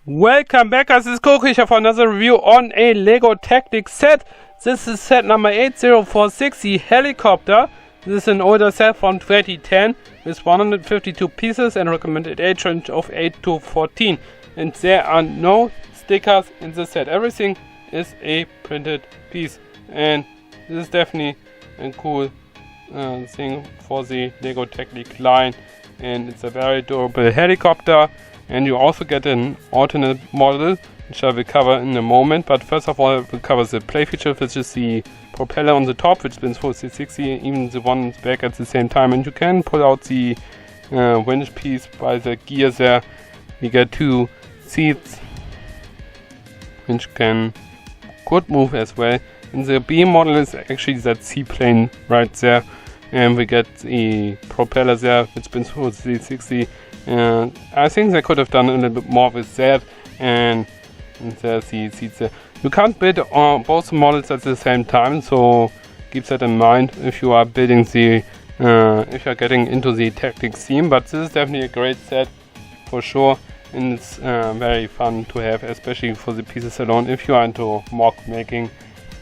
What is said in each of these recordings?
Welcome back, guys. This is Coco here for another review on a LEGO Technic set. This is set number 8046, the helicopter. This is an older set from 2010 with 152 pieces and recommended age range of 8 to 14. And there are no stickers in the set. Everything is a printed piece. And this is definitely a cool thing for the LEGO Technic line. And it's a very durable helicopter. And you also get an alternate model, which I will cover in a moment. But first of all, I will cover the play feature, which is the propeller on the top, which spins 360, even the one back at the same time. And you can pull out the winch piece by the gear there. You get two seats, which could move as well. And the B model is actually that seaplane right there. And we get the propeller there, which spins 360. I think they could have done a little bit more with that, and there's the seats there. You can't build both models at the same time, so keep that in mind if you are building the, if you are getting into the Technic theme. But this is definitely a great set for sure, and it's very fun to have, especially for the pieces alone. If you are into mock making,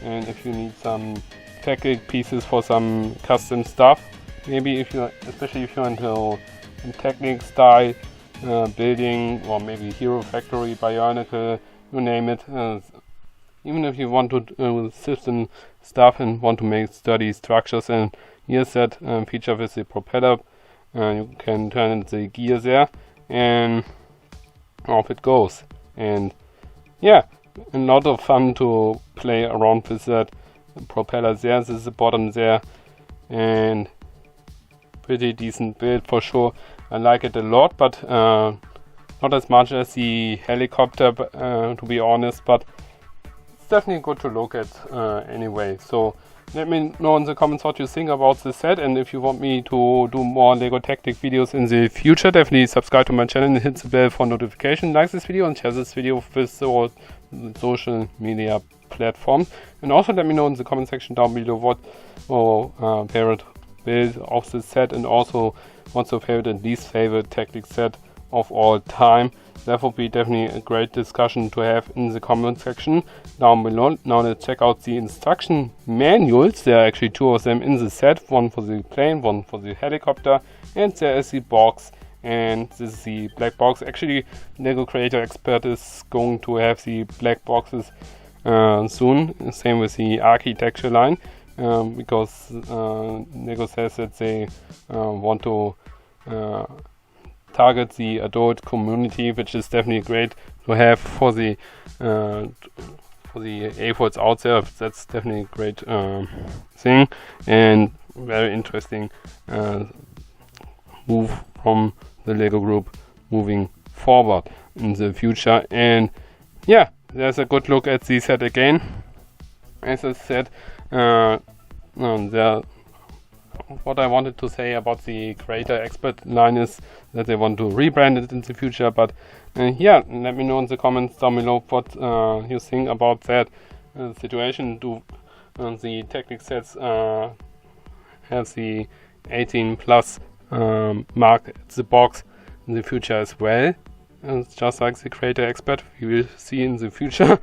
and if you need some Technic pieces for some custom stuff, maybe especially if you're into Technic style building, or maybe Hero Factory, Bionicle, you name it. Even if you want to system stuff and want to make sturdy structures, and here's that feature with the propeller. You can turn the gear there and off it goes. And yeah, a lot of fun to play around with that propeller there. This is the bottom there, and pretty decent build for sure. I like it a lot, but not as much as the helicopter, to be honest, but it's definitely good to look at anyway. So let me know in the comments what you think about the set, and if you want me to do more LEGO Technic videos in the future, definitely subscribe to my channel and hit the bell for notification. Like this video and share this video with the social media platforms. And also let me know in the comment section down below what your favorite build of the set, and also what's your favorite and least favorite Technic set of all time. That would be definitely a great discussion to have in the comment section down below. Now let's check out the instruction manuals. There are actually two of them in the set, one for the plane, one for the helicopter, and there is the box, and this is the black box. Actually, LEGO Creator Expert is going to have the black boxes soon, same with the architecture line. Because LEGO says that they want to target the adult community, which is definitely great to have for the AFOLs out there. That's definitely a great thing, and very interesting move from the LEGO Group moving forward in the future. And yeah, there's a good look at the set again. As I said, what I wanted to say about the Creator Expert line is that they want to rebrand it in the future. But yeah, let me know in the comments down below what you think about that situation. Do the Technic sets have the 18 plus mark at the box in the future as well? It's just like the Creator Expert. We will see in the future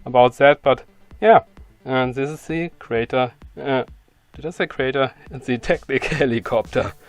about that. But yeah. And this is the Creator, did I say Creator? It's the Technic helicopter.